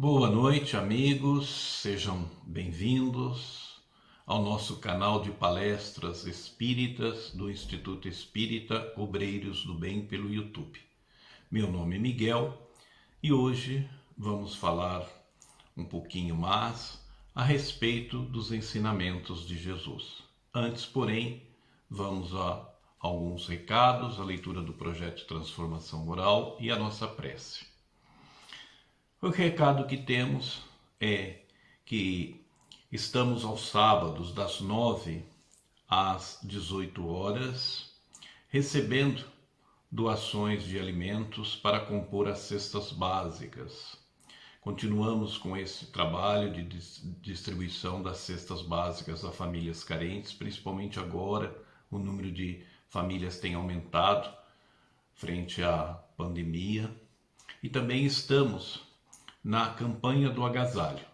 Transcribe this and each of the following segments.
Boa noite, amigos, sejam bem-vindos ao nosso canal de palestras espíritas do Instituto Espírita Obreiros do Bem pelo YouTube. Meu nome é Miguel e hoje vamos falar um pouquinho mais a respeito dos ensinamentos de Jesus. Antes, porém, vamos a alguns recados, a leitura do projeto de transformação moral e a nossa prece. O recado que temos é que estamos aos sábados das 9 às 18 horas recebendo doações de alimentos para compor as cestas básicas. Continuamos com esse trabalho de distribuição das cestas básicas a famílias carentes, principalmente agora o número de famílias tem aumentado frente à pandemia. E também estamos na campanha do agasalho.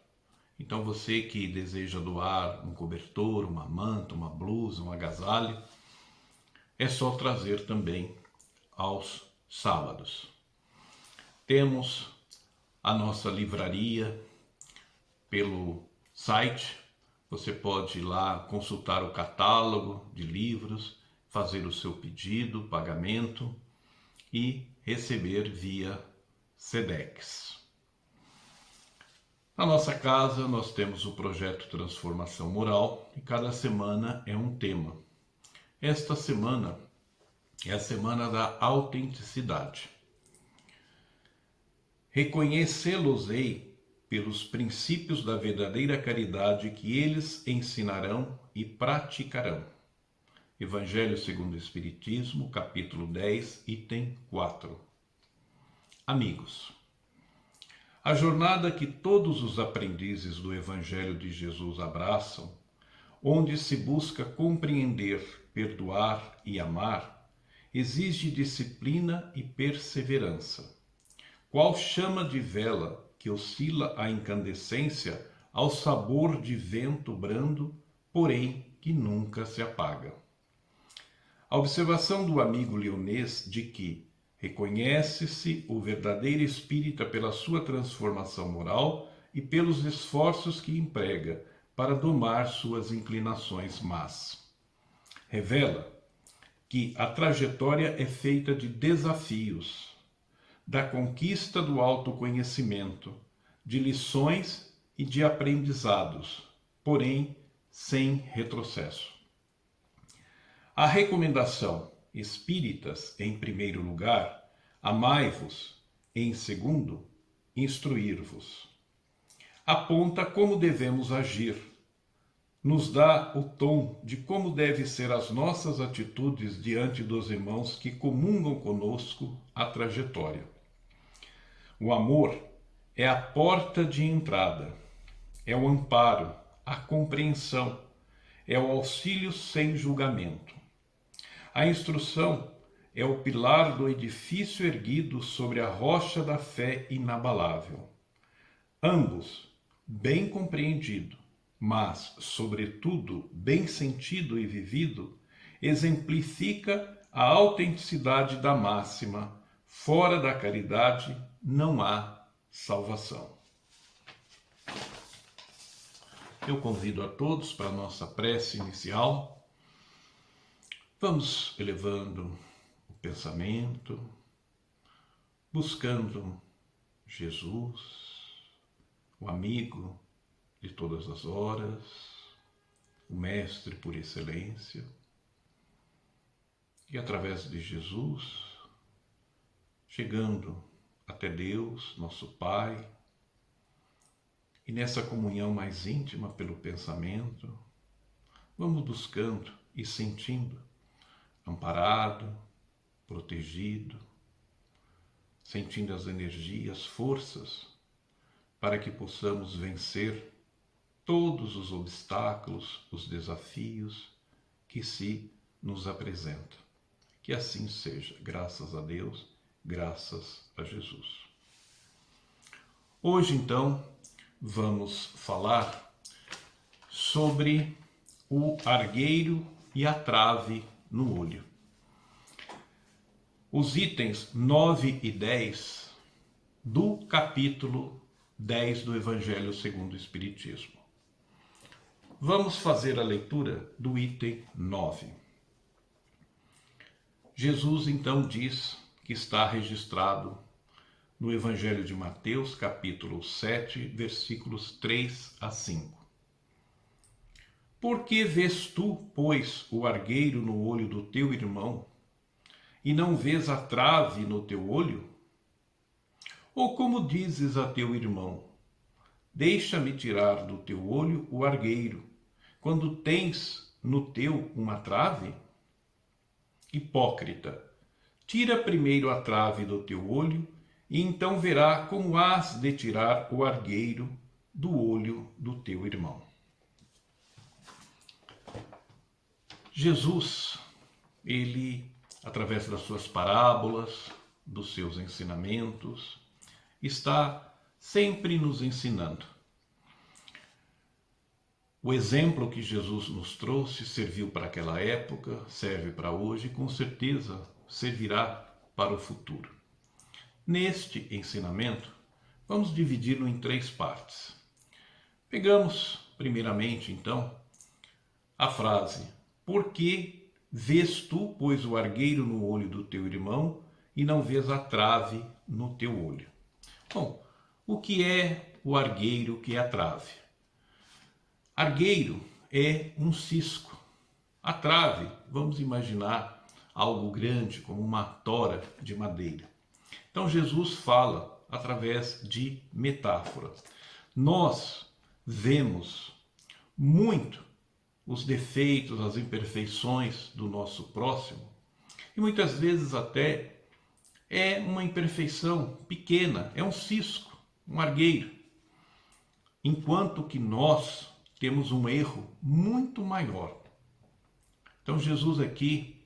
Então você que deseja doar um cobertor, uma manta, uma blusa, um agasalho, é só trazer também aos sábados. Temos a nossa livraria pelo site. Você pode ir lá consultar o catálogo de livros, fazer o seu pedido, pagamento e receber via Sedex. Na nossa casa nós temos o projeto Transformação Moral e cada semana é um tema. Esta semana é a semana da autenticidade. Reconhecê-los-ei pelos princípios da verdadeira caridade que eles ensinarão e praticarão. Evangelho segundo o Espiritismo, capítulo 10, item 4. Amigos, a jornada que todos os aprendizes do Evangelho de Jesus abraçam, onde se busca compreender, perdoar e amar, exige disciplina e perseverança. Qual chama de vela que oscila a incandescência ao sabor de vento brando, porém que nunca se apaga. A observação do amigo leonês de que reconhece-se o verdadeiro espírita pela sua transformação moral e pelos esforços que emprega para domar suas inclinações más. Revela que a trajetória é feita de desafios, da conquista do autoconhecimento, de lições e de aprendizados, porém sem retrocesso. A recomendação espíritas, em primeiro lugar, amai-vos, em segundo, instruir-vos. Aponta como devemos agir, nos dá o tom de como devem ser as nossas atitudes diante dos irmãos que comungam conosco a trajetória. O amor é a porta de entrada, é o amparo, a compreensão, é o auxílio sem julgamento. A instrução é o pilar do edifício erguido sobre a rocha da fé inabalável. Ambos, bem compreendido, mas, sobretudo, bem sentido e vivido, exemplifica a autenticidade da máxima: fora da caridade não há salvação. Eu convido a todos para a nossa prece inicial. Vamos elevando o pensamento, buscando Jesus, o amigo de todas as horas, o mestre por excelência, e através de Jesus, chegando até Deus, nosso Pai, e nessa comunhão mais íntima pelo pensamento, vamos buscando e sentindo amparado, protegido, sentindo as energias, forças, para que possamos vencer todos os obstáculos, os desafios que se nos apresentam. Que assim seja, graças a Deus, graças a Jesus. Hoje, então, vamos falar sobre o argueiro e a trave no olho. Os itens 9 e 10 do capítulo 10 do Evangelho segundo o Espiritismo. Vamos fazer a leitura do item 9. Jesus então diz que está registrado no Evangelho de Mateus, capítulo 7, versículos 3 a 5. Por que vês tu, pois, o argueiro no olho do teu irmão, e não vês a trave no teu olho? Ou como dizes a teu irmão, deixa-me tirar do teu olho o argueiro, quando tens no teu uma trave? Hipócrita, tira primeiro a trave do teu olho, e então verá como hás de tirar o argueiro do olho do teu irmão. Jesus, ele, através das suas parábolas, dos seus ensinamentos, está sempre nos ensinando. O exemplo que Jesus nos trouxe serviu para aquela época, serve para hoje e com certeza servirá para o futuro. Neste ensinamento, vamos dividi-lo em 3 partes. Pegamos, primeiramente, então, a frase: por que vês tu, pois, o argueiro no olho do teu irmão e não vês a trave no teu olho? Bom, o que é o argueiro, o que é a trave? Argueiro é um cisco. A trave, vamos imaginar algo grande, como uma tora de madeira. Então Jesus fala através de metáforas. Nós vemos muito os defeitos, as imperfeições do nosso próximo, e muitas vezes até é uma imperfeição pequena, é um cisco, um argueiro, enquanto que nós temos um erro muito maior. Então Jesus aqui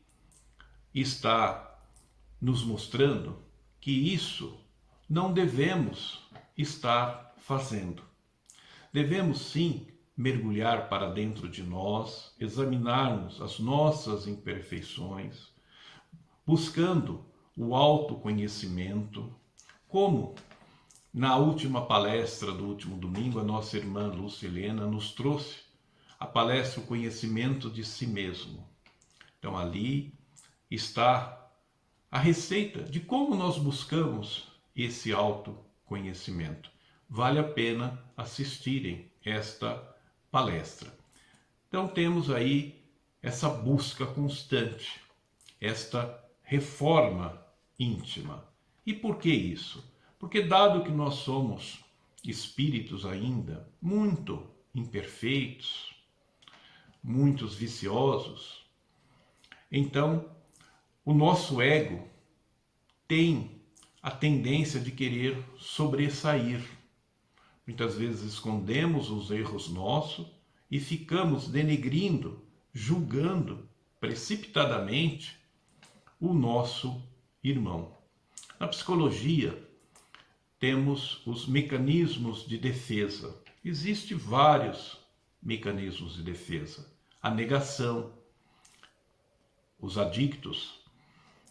está nos mostrando que isso não devemos estar fazendo. Devemos sim mergulhar para dentro de nós, examinarmos as nossas imperfeições, buscando o autoconhecimento, como na última palestra do último domingo, a nossa irmã Lúcia Helena nos trouxe a palestra O Conhecimento de Si Mesmo. Então ali está a receita de como nós buscamos esse autoconhecimento. Vale a pena assistirem esta palestra. Então temos aí essa busca constante, esta reforma íntima. E por que isso? Porque dado que nós somos espíritos ainda muito imperfeitos, muitos viciosos, então o nosso ego tem a tendência de querer sobressair. Muitas vezes escondemos os erros nossos e ficamos denegrindo, julgando precipitadamente o nosso irmão. Na psicologia, temos os mecanismos de defesa. Existem vários mecanismos de defesa. A negação, os adictos,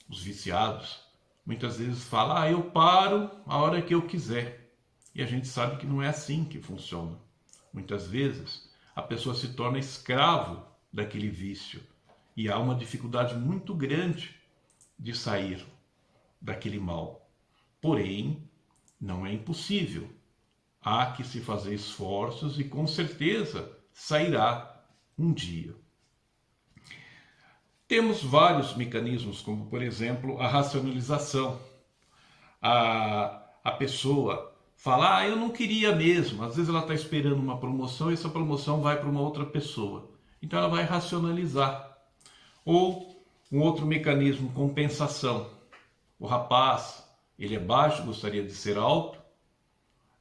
os viciados, muitas vezes falam, eu paro a hora que eu quiser. E a gente sabe que não é assim que funciona. Muitas vezes a pessoa se torna escravo daquele vício e há uma dificuldade muito grande de sair daquele mal. Porém, não é impossível. Há que se fazer esforços e com certeza sairá um dia. Temos vários mecanismos, como por exemplo a racionalização. A pessoa fala, eu não queria mesmo. Às vezes ela está esperando uma promoção e essa promoção vai para uma outra pessoa. Então ela vai racionalizar. Ou um outro mecanismo, compensação. O rapaz, ele é baixo, gostaria de ser alto.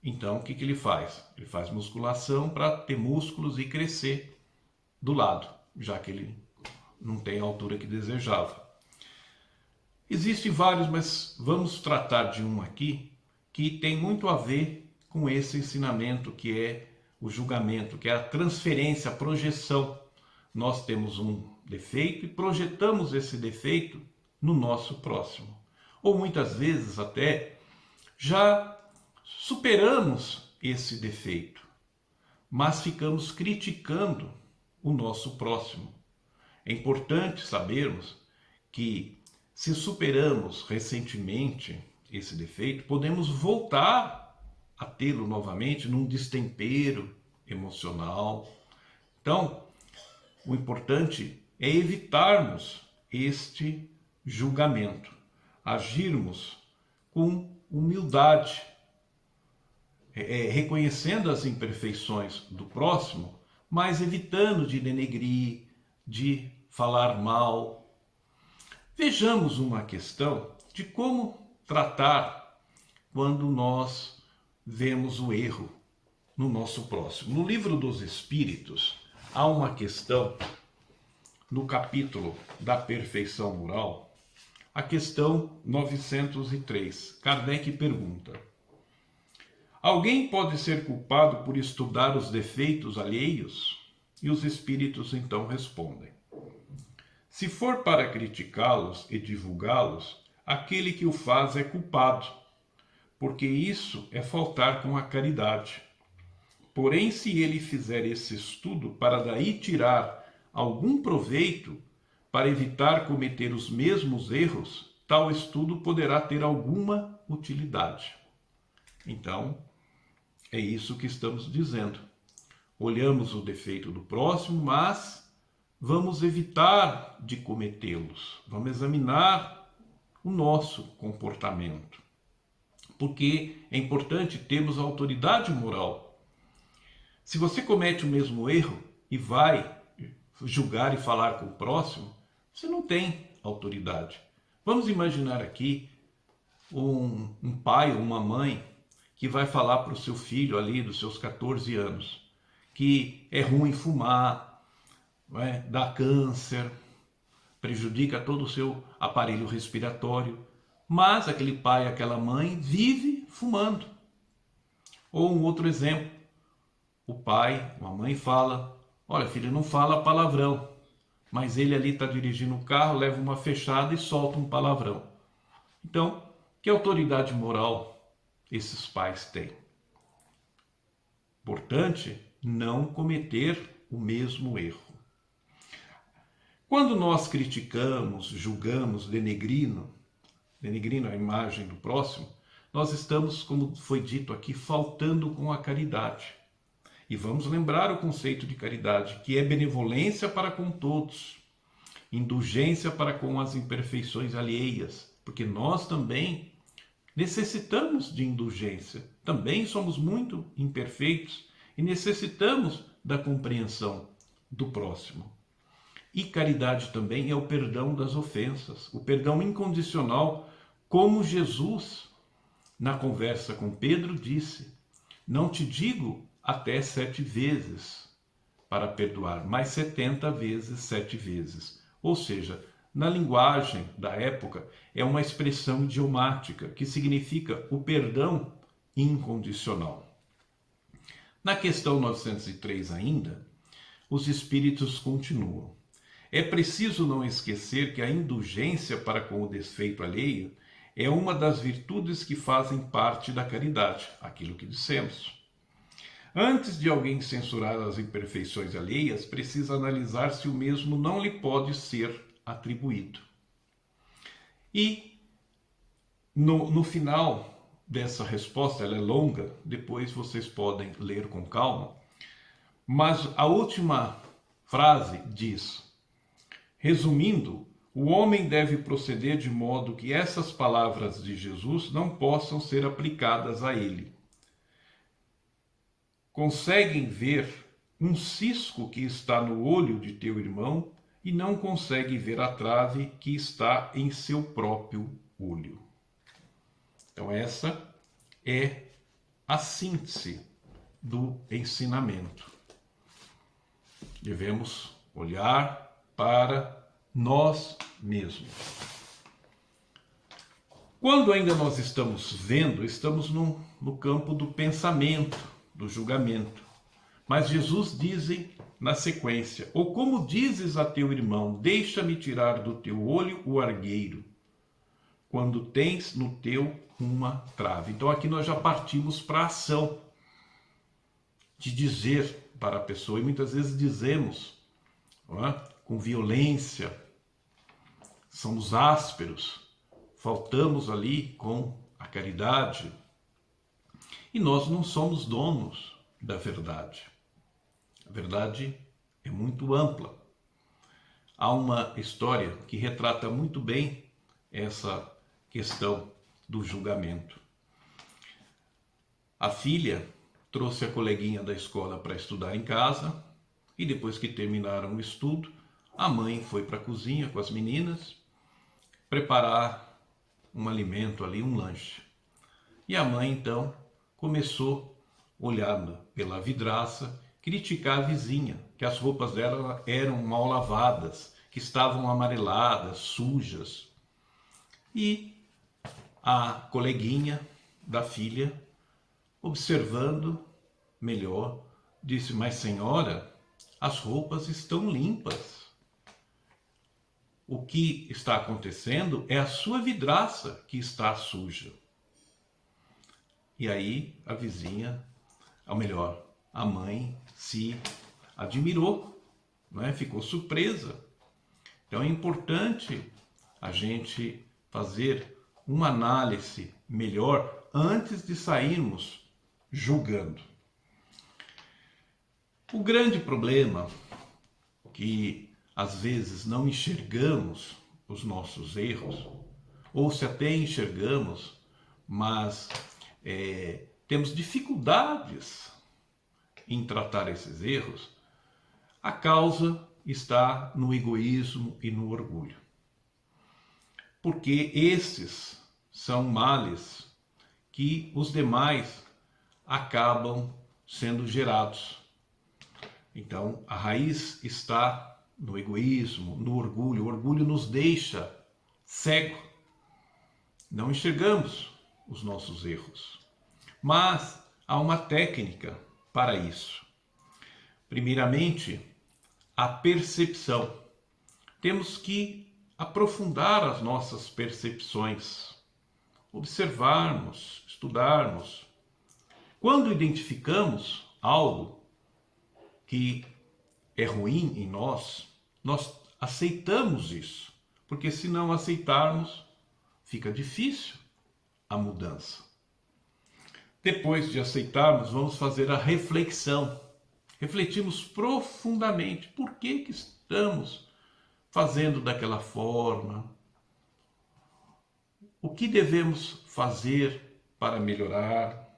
Então o que ele faz? Ele faz musculação para ter músculos e crescer do lado, já que ele não tem a altura que desejava. Existem vários, mas vamos tratar de um aqui que tem muito a ver com esse ensinamento, que é o julgamento, que é a transferência, a projeção. Nós temos um defeito e projetamos esse defeito no nosso próximo. Ou muitas vezes até já superamos esse defeito, mas ficamos criticando o nosso próximo. É importante sabermos que, se superamos recentemente esse defeito, podemos voltar a tê-lo novamente num destempero emocional. Então, o importante é evitarmos este julgamento, agirmos com humildade, reconhecendo as imperfeições do próximo, mas evitando de denegrir, de falar mal. Vejamos uma questão de como tratar quando nós vemos o erro no nosso próximo. No Livro dos Espíritos, há uma questão, no capítulo da perfeição moral, a questão 903. Kardec pergunta: alguém pode ser culpado por estudar os defeitos alheios? E os espíritos então respondem: se for para criticá-los e divulgá-los, aquele que o faz é culpado, porque isso é faltar com a caridade. Porém, se ele fizer esse estudo para daí tirar algum proveito, para evitar cometer os mesmos erros, tal estudo poderá ter alguma utilidade. Então, é isso que estamos dizendo. Olhamos o defeito do próximo, mas vamos evitar de cometê-los. Vamos examinar o nosso comportamento. Porque é importante termos autoridade moral. Se você comete o mesmo erro e vai julgar e falar com o próximo, você não tem autoridade. Vamos imaginar aqui um pai ou uma mãe que vai falar para o seu filho ali dos seus 14 anos que é ruim fumar, dá câncer, prejudica todo o seu aparelho respiratório, mas aquele pai, aquela mãe vive fumando. Ou um outro exemplo, o pai, a mãe fala: olha filho, não fala palavrão, mas ele ali está dirigindo o carro, leva uma fechada e solta um palavrão. Então, que autoridade moral esses pais têm? Importante não cometer o mesmo erro. Quando nós criticamos, julgamos, denegrindo a imagem do próximo, nós estamos, como foi dito aqui, faltando com a caridade. E vamos lembrar o conceito de caridade, que é benevolência para com todos, indulgência para com as imperfeições alheias, porque nós também necessitamos de indulgência, também somos muito imperfeitos e necessitamos da compreensão do próximo. E caridade também é o perdão das ofensas, o perdão incondicional, como Jesus, na conversa com Pedro, disse: não te digo até 7 vezes para perdoar, mas 70 vezes 7 vezes. Ou seja, na linguagem da época, é uma expressão idiomática que significa o perdão incondicional. Na questão 903 ainda, os espíritos continuam: é preciso não esquecer que a indulgência para com o desfeito alheio é uma das virtudes que fazem parte da caridade, aquilo que dissemos. Antes de alguém censurar as imperfeições alheias, precisa analisar se o mesmo não lhe pode ser atribuído. E no final dessa resposta, ela é longa, depois vocês podem ler com calma, mas a última frase diz: resumindo, o homem deve proceder de modo que essas palavras de Jesus não possam ser aplicadas a ele. Conseguem ver um cisco que está no olho de teu irmão e não conseguem ver a trave que está em seu próprio olho. Então essa é a síntese do ensinamento. Devemos olhar para nós mesmos. Quando ainda nós estamos vendo, estamos no campo do pensamento, do julgamento. Mas Jesus diz na sequência: ou como dizes a teu irmão, deixa-me tirar do teu olho o argueiro, quando tens no teu uma trave. Então aqui nós já partimos para a ação. de dizer para a pessoa, e muitas vezes dizemos, não é? Com violência, somos ásperos, faltamos ali com a caridade, e nós não somos donos da verdade. A verdade é muito ampla. Há uma história que retrata muito bem essa questão do julgamento. A filha trouxe a coleguinha da escola para estudar em casa e depois que terminaram o estudo, a mãe foi para a cozinha com as meninas preparar um alimento ali, um lanche. E a mãe então começou, olhando pela vidraça, criticar a vizinha, que as roupas dela eram mal lavadas, que estavam amareladas, sujas. E a coleguinha da filha, observando melhor, disse: mas senhora, as roupas estão limpas. O que está acontecendo é a sua vidraça que está suja. E aí a vizinha, ou melhor, a mãe se admirou, não é? Ficou surpresa. Então é importante a gente fazer uma análise melhor antes de sairmos julgando. O grande problema que às vezes não enxergamos os nossos erros, ou se até enxergamos, mas temos dificuldades em tratar esses erros, a causa está no egoísmo e no orgulho. Porque esses são males que os demais acabam sendo gerados. Então, a raiz está no egoísmo, no orgulho. O orgulho nos deixa cego. Não enxergamos os nossos erros. Mas há uma técnica para isso. Primeiramente, a percepção. Temos que aprofundar as nossas percepções, observarmos, estudarmos. Quando identificamos algo que é ruim em nós, nós aceitamos isso, porque se não aceitarmos, fica difícil a mudança. Depois de aceitarmos, vamos fazer a reflexão. Refletimos profundamente por que estamos fazendo daquela forma, o que devemos fazer para melhorar,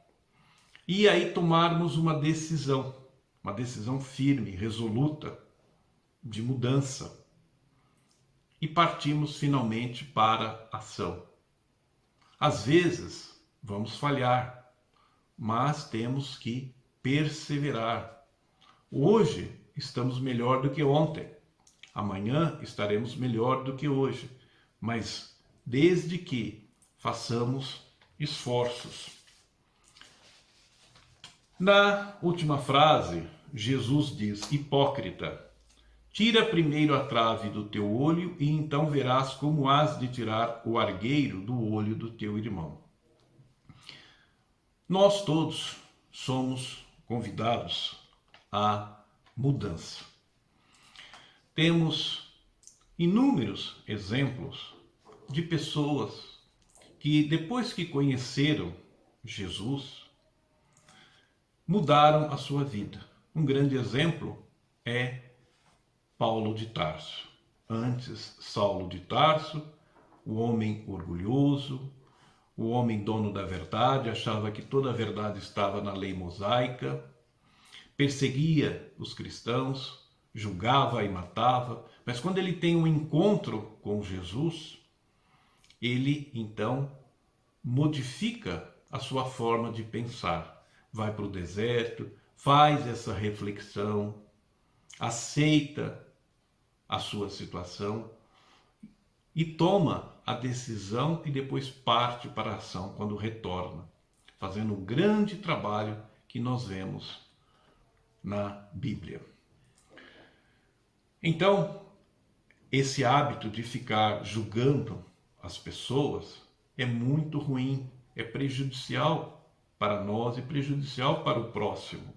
e aí tomarmos uma decisão firme, resoluta, de mudança, e partimos finalmente para a ação. Às vezes vamos falhar, mas temos que perseverar. Hoje estamos melhor do que ontem, amanhã estaremos melhor do que hoje, mas desde que façamos esforços. Na última frase, Jesus diz: hipócrita, tira primeiro a trave do teu olho e então verás como has de tirar o argueiro do olho do teu irmão. Nós todos somos convidados à mudança. Temos inúmeros exemplos de pessoas que, depois que conheceram Jesus, mudaram a sua vida. Um grande exemplo é Paulo de Tarso. Antes, Saulo de Tarso, o homem orgulhoso, o homem dono da verdade, achava que toda a verdade estava na lei mosaica, perseguia os cristãos, julgava e matava, mas quando ele tem um encontro com Jesus, ele então modifica a sua forma de pensar. Vai para o deserto, faz essa reflexão, aceita a sua situação e toma a decisão e depois parte para a ação quando retorna, fazendo um grande trabalho que nós vemos na Bíblia. Então, esse hábito de ficar julgando as pessoas é muito ruim, é prejudicial para nós e prejudicial para o próximo.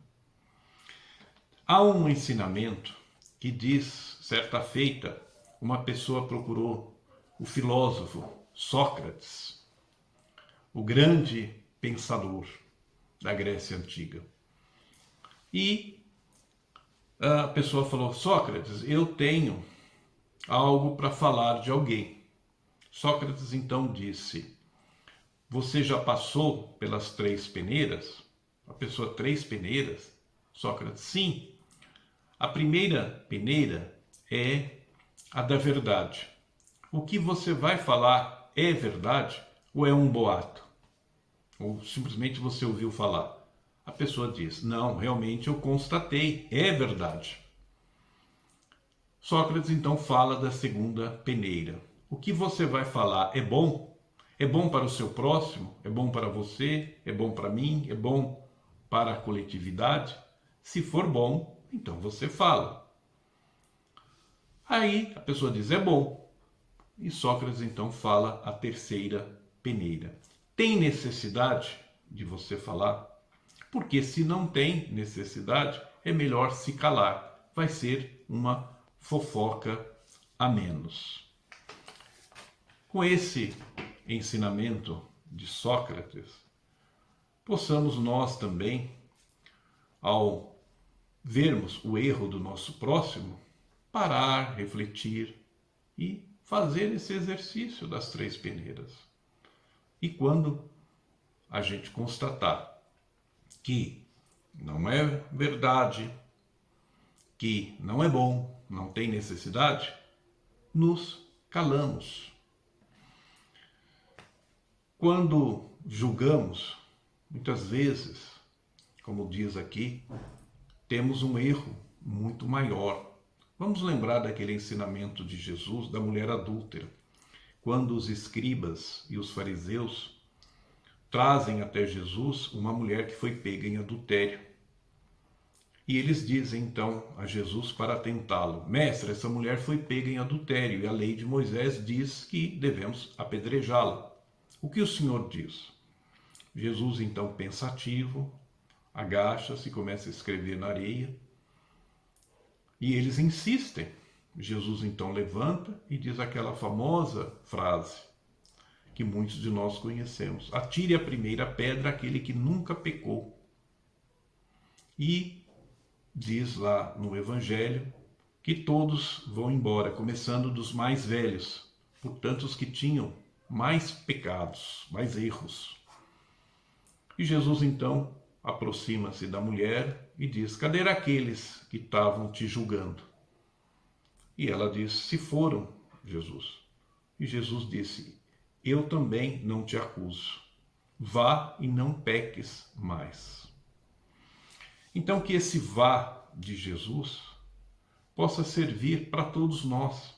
Há um ensinamento que diz, certa feita, uma pessoa procurou o filósofo Sócrates, o grande pensador da Grécia Antiga. E a pessoa falou: Sócrates, eu tenho algo para falar de alguém. Sócrates então disse: você já passou pelas 3 peneiras? A pessoa: 3 peneiras? Sócrates: sim. A primeira peneira é a da verdade. O que você vai falar é verdade ou é um boato? Ou simplesmente você ouviu falar? A pessoa diz: não, realmente eu constatei, é verdade. Sócrates então fala da segunda peneira. O que você vai falar é bom? É bom para o seu próximo? É bom para você? É bom para mim? É bom para a coletividade? Se for bom, então você fala. Aí a pessoa diz: é bom. E Sócrates então fala a terceira peneira. Tem necessidade de você falar? Porque se não tem necessidade, é melhor se calar. Vai ser uma fofoca a menos. Com esse ensinamento de Sócrates, possamos nós também, ao vermos o erro do nosso próximo, parar, refletir e fazer esse exercício das 3 peneiras. E quando a gente constatar que não é verdade, que não é bom, não tem necessidade, nos calamos. Quando julgamos, muitas vezes, como diz aqui, temos um erro muito maior. Vamos lembrar daquele ensinamento de Jesus da mulher adúltera, quando os escribas e os fariseus trazem até Jesus uma mulher que foi pega em adultério. E eles dizem então a Jesus para tentá-lo: mestre, essa mulher foi pega em adultério e a lei de Moisés diz que devemos apedrejá-la. O que o Senhor diz? Jesus, então, pensativo, agacha-se e começa a escrever na areia. E eles insistem. Jesus, então, levanta e diz aquela famosa frase que muitos de nós conhecemos: atire a primeira pedra aquele que nunca pecou. E diz lá no Evangelho que todos vão embora, começando dos mais velhos, portanto, os que tinham mais pecados, mais erros. E Jesus então aproxima-se da mulher e diz: cadê aqueles que estavam te julgando? E ela diz: se foram, Jesus. E Jesus disse: eu também não te acuso. Vá e não peques mais. Então que esse vá de Jesus possa servir para todos nós,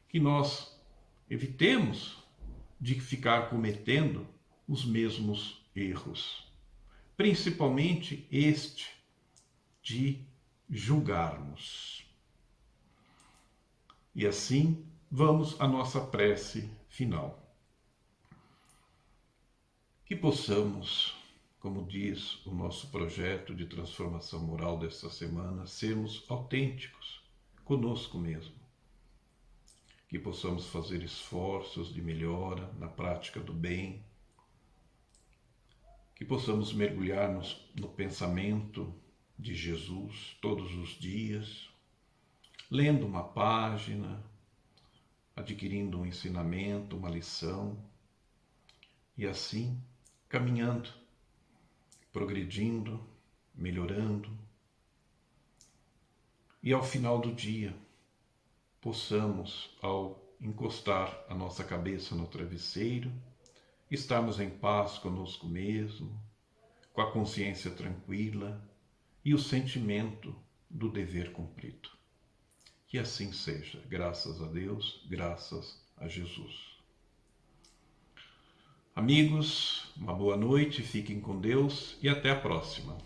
que nós evitemos de ficar cometendo os mesmos erros, principalmente este de julgarmos. E assim vamos à nossa prece final. Que possamos, como diz o nosso projeto de transformação moral desta semana, sermos autênticos conosco mesmo. Que possamos fazer esforços de melhora na prática do bem. Que possamos mergulhar no pensamento de Jesus todos os dias, lendo uma página, adquirindo um ensinamento, uma lição, e assim caminhando, progredindo, melhorando, e ao final do dia possamos, ao encostar a nossa cabeça no travesseiro, estarmos em paz conosco mesmo, com a consciência tranquila e o sentimento do dever cumprido. Que assim seja, graças a Deus, graças a Jesus. Amigos, uma boa noite, fiquem com Deus e até a próxima.